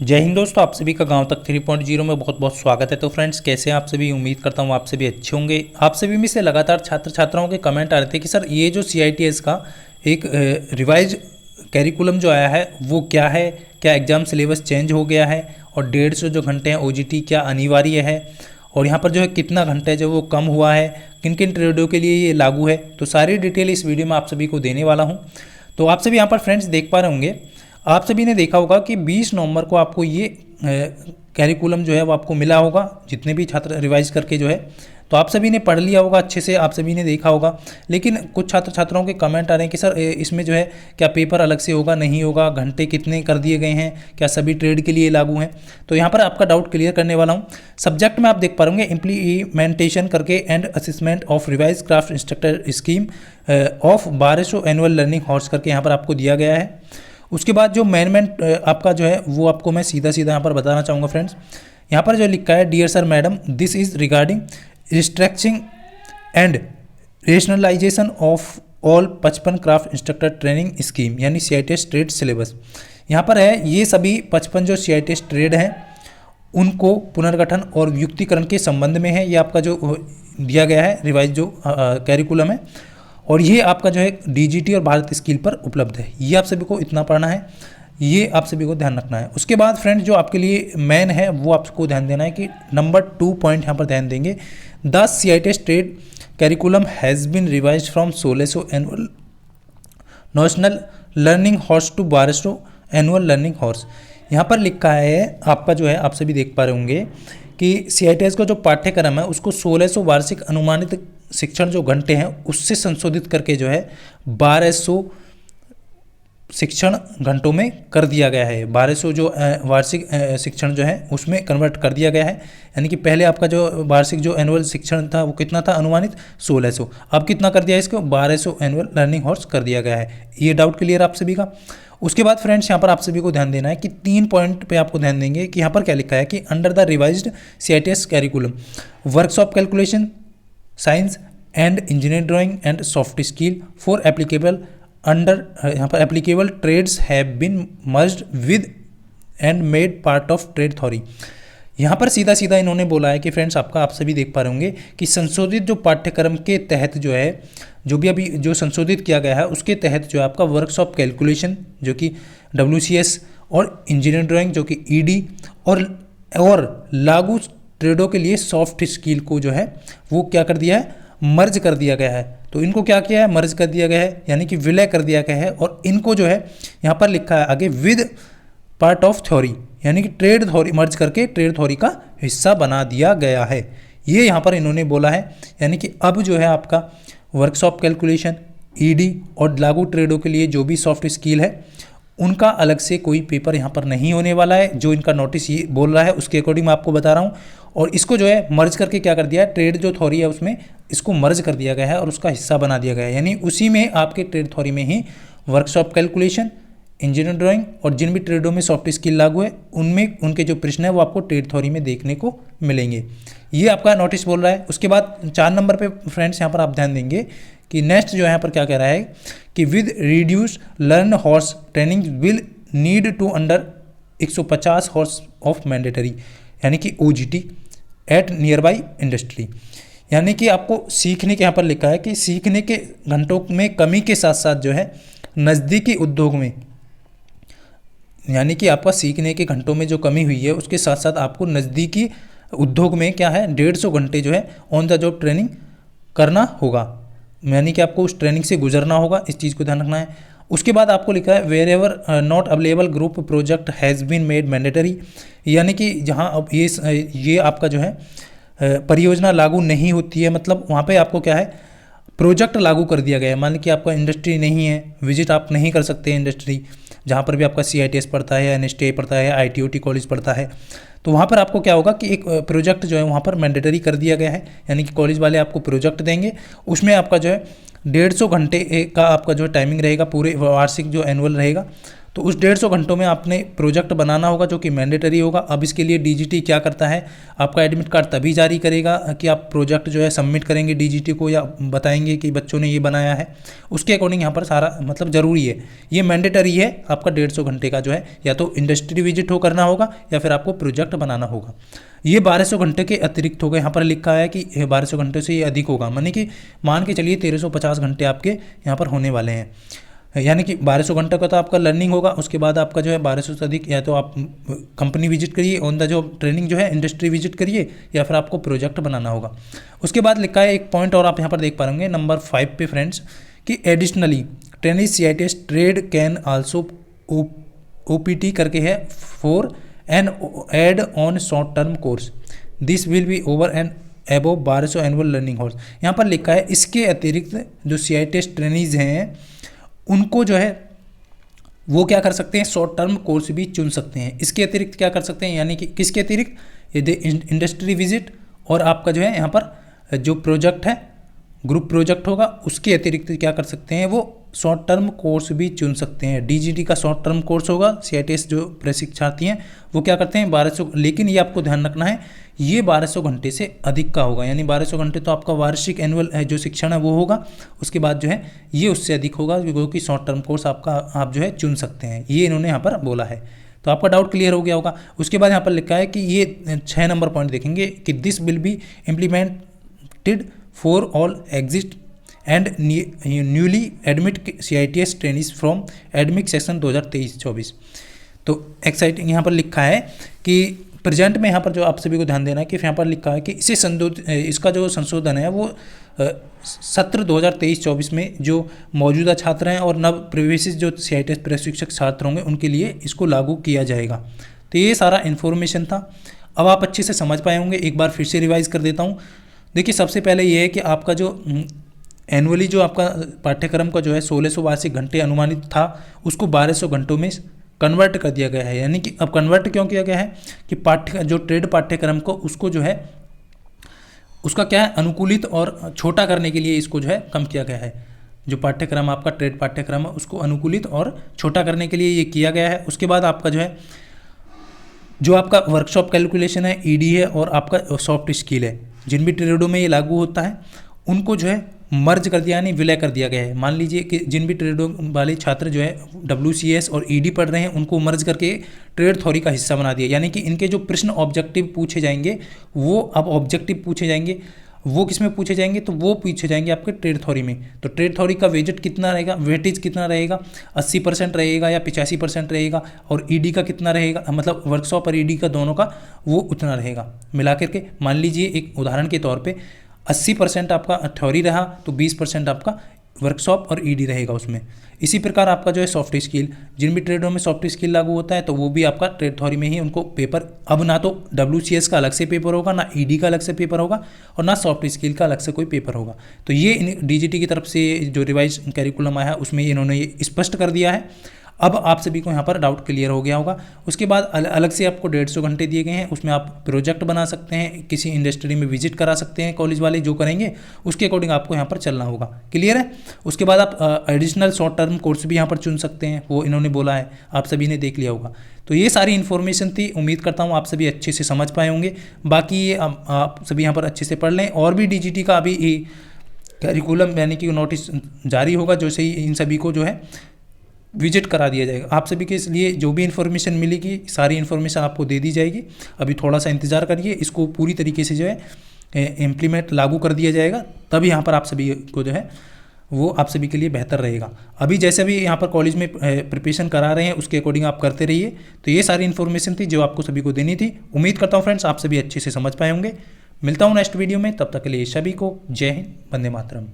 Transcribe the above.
जय हिंद दोस्तों, आप सभी का गांव तक 3.0 में बहुत बहुत स्वागत है। तो फ्रेंड्स, कैसे हैं आप सभी? उम्मीद करता हूं आप सभी अच्छे होंगे। आप सभी में से लगातार छात्र छात्राओं के कमेंट आ रहे थे कि सर ये जो CITS का एक रिवाइज कैरिकुलम जो आया है वो क्या है, क्या एग्ज़ाम सिलेबस चेंज हो गया है, और 150 जो घंटे हैं OGT क्या अनिवार्य है, और यहाँ पर जो है कितना घंटे जो वो कम हुआ है, किन किन ट्रेडों के लिए ये लागू है। तो सारी डिटेल इस वीडियो में आप सभी को देने वाला हूँ। तो आप सभी यहाँ पर फ्रेंड्स देख पा रहे होंगे, आप सभी ने देखा होगा कि 20 नवंबर को आपको ये कैरिकुलम जो है वो आपको मिला होगा, जितने भी छात्र रिवाइज करके जो है। तो आप सभी ने पढ़ लिया होगा अच्छे से, आप सभी ने देखा होगा। लेकिन कुछ छात्र छात्राओं के कमेंट आ रहे हैं कि सर इसमें जो है क्या पेपर अलग से होगा, नहीं होगा, घंटे कितने कर दिए गए हैं, क्या सभी ट्रेड के लिए लागू हैं। तो यहाँ पर आपका डाउट क्लियर करने वाला हूँ। सब्जेक्ट में आप देख पा रहे होंगे इम्प्लीमेंटेशन करके and assessment of revise craft instructor scheme of 1200 annual learning horse करके यहाँ पर आपको दिया गया है। उसके बाद जो मेन आपका जो है वो आपको मैं सीधा सीधा यहाँ पर बताना चाहूँगा फ्रेंड्स। यहाँ पर जो लिखा है, dear sir madam, this is regarding restructuring and rationalisation of all 55 craft instructor training scheme यानी CITS ट्रेड सिलेबस। यहाँ पर है ये सभी 55 जो CITS ट्रेड हैं उनको पुनर्गठन और युक्तिकरण के संबंध में है। ये आपका जो दिया गया है रिवाइज जो कैरिकुलम है, और ये आपका जो है DGT और भारत स्किल पर उपलब्ध है। ये आप सभी को इतना पढ़ना है, ये आप सभी को ध्यान रखना है। उसके बाद फ्रेंड्स जो आपके लिए मेन है वो आपको ध्यान देना है कि नंबर 2 पॉइंट यहाँ पर ध्यान देंगे। The CITS trade curriculum has been revise from 1600 annual national learning hours to 1200 annual learning hours. यहाँ पर लिखा है आपका जो है, आप सभी देख पा रहे होंगे कि CITS का जो पाठ्यक्रम है उसको 1600 वार्षिक अनुमानित शिक्षण जो घंटे हैं उससे संशोधित करके जो है 1200 शिक्षण घंटों में कर दिया गया है। 1200 जो वार्षिक शिक्षण जो है उसमें कन्वर्ट कर दिया गया है। यानी कि पहले आपका जो वार्षिक जो एनुअल शिक्षण था वो कितना था अनुमानित 1600, अब कितना कर दिया इसको 1200 एनुअल लर्निंग हॉर्स कर दिया गया है। ये डाउट क्लियर आप सभी का। उसके बाद फ्रेंड्स यहाँ पर आप सभी को ध्यान देना है कि 3 पॉइंट पे आपको ध्यान देंगे कि यहाँ पर क्या लिखा है कि under the revised CITS curriculum workshop calculation science and engineer drawing and soft skill for applicable under, यहाँ पर applicable trades have been merged with and made part of trade theory. यहाँ पर सीधा सीधा इन्होंने बोला है कि फ्रेंड्स आपका आप सभी देख पा रहे होंगे कि संशोधित जो पाठ्यक्रम के तहत जो है, जो भी अभी जो संशोधित किया गया है उसके तहत जो है आपका वर्कशॉप कैलकुलेशन जो कि WCS और इंजीनियर ड्राइंग जो कि ED और लागू ट्रेडों के लिए सॉफ्ट स्किल को जो है वो क्या कर दिया है, मर्ज कर दिया गया है। तो इनको क्या किया है, मर्ज कर दिया गया है, यानी कि विलय कर दिया गया है। और इनको जो है यहाँ पर लिखा है आगे विद पार्ट ऑफ थ्योरी, यानी कि ट्रेड थ्योरी मर्ज करके ट्रेड थ्योरी का हिस्सा बना दिया गया है। ये यहाँ पर इन्होंने बोला है। यानी कि अब जो है आपका वर्कशॉप कैलकुलेशन, ED और लागू ट्रेडों के लिए जो भी सॉफ्ट स्किल है उनका अलग से कोई पेपर यहाँ पर नहीं होने वाला है। जो इनका नोटिस ये बोल रहा है उसके अकॉर्डिंग मैं आपको बता रहा हूँ। और इसको जो है मर्ज करके क्या कर दिया है, ट्रेड जो थ्योरी है उसमें इसको मर्ज कर दिया गया है और उसका हिस्सा बना दिया गया है। यानी उसी में आपके ट्रेड थ्योरी में ही वर्कशॉप कैलकुलेशन, इंजीनियर ड्राइंग और जिन भी ट्रेडों में सॉफ्ट स्किल लागू है उनमें उनके जो प्रश्न है वो आपको ट्रेड थ्योरी में देखने को मिलेंगे। ये आपका नोटिस बोल रहा है। उसके बाद 4 नंबर पे फ्रेंड्स यहाँ पर आप ध्यान देंगे कि नेक्स्ट जो यहाँ पर क्या कह रहा है कि with reduce learn hours training will need to under 150 hours of mandatory, यानी कि OGT at near by industry. यानी कि आपको सीखने के यहाँ पर लिखा है कि सीखने के घंटों में कमी के साथ साथ जो है नज़दीकी उद्योग में, यानी कि आपका सीखने के घंटों में जो कमी हुई है उसके साथ साथ आपको नज़दीकी उद्योग में क्या है 150 घंटे जो है ऑन द जॉब ट्रेनिंग करना होगा। यानी कि आपको उस ट्रेनिंग से गुजरना होगा, इस चीज़ को ध्यान रखना है। उसके बाद आपको लिखा है wherever not available group project has been made mandatory, यानी कि जहाँ अब ये आपका जो है परियोजना लागू नहीं होती है, मतलब वहाँ पे आपको क्या है प्रोजेक्ट लागू कर दिया गया है। मान लीजिए कि आपका इंडस्ट्री नहीं है, विजिट आप नहीं कर सकते इंडस्ट्री जहाँ पर भी आपका CITS पढ़ता है या NSTA पढ़ता है या ITOT कॉलेज पढ़ता है, तो वहाँ पर आपको क्या होगा कि एक प्रोजेक्ट जो है वहाँ पर मैंडेटरी कर दिया गया है। यानी कि कॉलेज वाले आपको प्रोजेक्ट देंगे, उसमें आपका जो है 150 घंटे का आपका जो टाइमिंग रहेगा, पूरे वार्षिक जो एनुअल रहेगा तो उस 150 घंटों में आपने प्रोजेक्ट बनाना होगा जो कि मैंडेटरी होगा। अब इसके लिए डीजीटी क्या करता है, आपका एडमिट कार्ड तभी जारी करेगा कि आप प्रोजेक्ट जो है सबमिट करेंगे डीजीटी को या बताएंगे कि बच्चों ने ये बनाया है, उसके अकॉर्डिंग यहाँ पर सारा मतलब ज़रूरी है, ये मैंडेटरी है आपका 150 घंटे का जो है, या तो इंडस्ट्री विजिट हो करना होगा या फिर आपको प्रोजेक्ट बनाना होगा। ये 1200 घंटे के अतिरिक्त होगा, यहाँ पर लिखा है कि 1200 घंटे से ये अधिक होगा, मानी कि मान के चलिए 1350 घंटे आपके यहाँ पर होने वाले हैं, यानी कि 1200 घंटे का तो आपका लर्निंग होगा, उसके बाद आपका जो है 1200 से अधिक या तो आप कंपनी विजिट करिए, ऑन द जॉब ट्रेनिंग जो है इंडस्ट्री विजिट करिए, या फिर आपको प्रोजेक्ट बनाना होगा। उसके बाद लिखा है एक पॉइंट और आप यहाँ पर देख पाएंगे नंबर 5 पे फ्रेंड्स, कि additionally training CITS trade can also OPT करके है for an add on short term course, this will be over and above 1200 annual learning hours. यहाँ पर लिखा है इसके अतिरिक्त जो CITS ट्रेनीज हैं उनको जो है वो क्या कर सकते हैं, शॉर्ट टर्म कोर्स भी चुन सकते हैं। इसके अतिरिक्त क्या कर सकते हैं, यानी कि किसके अतिरिक्त, यदि इंडस्ट्री विजिट और आपका जो है यहाँ पर जो प्रोजेक्ट है ग्रुप प्रोजेक्ट होगा, उसके अतिरिक्त क्या कर सकते हैं, वो शॉर्ट टर्म कोर्स भी चुन सकते हैं। डीजीटी का शॉर्ट टर्म कोर्स होगा, CITS जो प्रशिक्षार्थी हैं वो क्या करते हैं 1200, लेकिन ये आपको ध्यान रखना है ये 1200 घंटे से अधिक का होगा, यानी 1200 घंटे तो आपका वार्षिक एनुअल जो शिक्षण है वो होगा, उसके बाद जो है ये उससे अधिक होगा क्योंकि शॉर्ट टर्म कोर्स आपका आप जो है चुन सकते हैं, ये इन्होंने यहाँ पर बोला है। तो आपका डाउट क्लियर हो गया होगा। उसके बाद यहाँ पर लिखा है कि ये 6 नंबर पॉइंट देखेंगे कि this will be implemented for all exist and newly admit CITS trainees from एडमिक section 2023-24। तो एक्साइटिंग यहाँ पर लिखा है कि प्रेजेंट में यहाँ पर जो आप सभी को ध्यान देना है कि यहाँ पर लिखा है कि इसका जो संशोधन है वो सत्र 2023-24 में जो मौजूदा छात्र हैं और नव प्रवेशित जो CITS प्रशिक्षक छात्र होंगे उनके लिए इसको लागू किया जाएगा। तो ये सारा इन्फॉर्मेशन था, अब आप अच्छे से समझ पाए होंगे। एक बार फिर से रिवाइज कर देता हूँ। देखिए सबसे पहले ये है कि आपका जो एनुअली जो आपका पाठ्यक्रम का जो है 1600 वार्षिक घंटे अनुमानित था उसको 1200 घंटों में कन्वर्ट कर दिया गया है। यानी कि अब कन्वर्ट क्यों किया गया है कि जो ट्रेड पाठ्यक्रम को उसको जो है उसका क्या है अनुकूलित और छोटा करने के लिए इसको जो है कम किया गया है। जो पाठ्यक्रम आपका ट्रेड पाठ्यक्रम है उसको अनुकूलित और छोटा करने के लिए ये किया गया है। उसके बाद आपका जो है जो आपका वर्कशॉप कैलकुलेशन है, ED है और आपका सॉफ्ट स्किल है, जिन भी ट्रेडों में ये लागू होता है उनको जो है मर्ज कर दिया यानी विलय कर दिया गया है। मान लीजिए कि जिन भी ट्रेडों वाले छात्र जो है WCS और ED पढ़ रहे हैं उनको मर्ज करके ट्रेड थ्योरी का हिस्सा बना दिया, यानी कि इनके जो प्रश्न ऑब्जेक्टिव पूछे जाएंगे वो अब ऑब्जेक्टिव पूछे जाएंगे, वो किस में पूछे जाएंगे, तो वो पूछे जाएंगे आपके ट्रेड थ्योरी में। तो ट्रेड थ्योरी का वेटेज कितना रहेगा, वेटेज कितना रहेगा, 80% रहेगा या 85% रहेगा, और ED का कितना रहेगा, मतलब वर्कशॉप और ED का दोनों का वो उतना रहेगा मिला करके। मान लीजिए एक उदाहरण के तौर पे 80% आपका थ्योरी रहा तो 20% आपका वर्कशॉप और ED रहेगा उसमें। इसी प्रकार आपका जो है सॉफ्ट स्किल, जिन भी ट्रेडों में सॉफ्ट स्किल लागू होता है तो वो भी आपका ट्रेड थ्योरी में ही उनको पेपर, अब ना तो WCS का अलग से पेपर होगा, ना ED का अलग से पेपर होगा और ना सॉफ्ट स्किल का अलग से कोई पेपर होगा। तो ये DGT की तरफ से जो रिवाइज कैरिकुलम आया है उसमें इन्होंने ये स्पष्ट कर दिया है। अब आप सभी को यहाँ पर डाउट क्लियर हो गया होगा। उसके बाद अलग से आपको 150 घंटे दिए गए हैं, उसमें आप प्रोजेक्ट बना सकते हैं, किसी इंडस्ट्री में विजिट करा सकते हैं, कॉलेज वाले जो करेंगे उसके अकॉर्डिंग आपको यहाँ पर चलना होगा। क्लियर है। उसके बाद आप एडिशनल शॉर्ट टर्म कोर्स भी यहाँ पर चुन सकते हैं, वो इन्होंने बोला है, आप सभी ने देख लिया होगा। तो ये सारी इन्फॉर्मेशन थी, उम्मीद करता हूँ आप सभी अच्छे से समझ पाए होंगे। बाकी ये आप सभी यहाँ पर अच्छे से पढ़ लें, और भी DGT का अभी कैरिकुलम यानी कि नोटिस जारी होगा, जो से ही इन सभी को जो है विजिट करा दिया जाएगा। आप सभी के इसलिए जो भी इन्फॉर्मेशन मिलेगी सारी इन्फॉर्मेशन आपको दे दी जाएगी। अभी थोड़ा सा इंतज़ार करिए, इसको पूरी तरीके से जो है इम्प्लीमेंट लागू कर दिया जाएगा, तब यहाँ पर आप सभी को जो है वो आप सभी के लिए बेहतर रहेगा। अभी जैसे भी यहाँ पर कॉलेज में प्रिपरेशन करा रहे हैं उसके अकॉर्डिंग आप करते रहिए। तो ये सारी इन्फॉर्मेशन थी जो आपको सभी को देनी थी। उम्मीद करता हूँ फ्रेंड्स आप सभी अच्छे से समझ पाए होंगे। मिलता हूँ नेक्स्ट वीडियो में, तब तक के लिए सभी को जय हिंद, वंदे मातरम।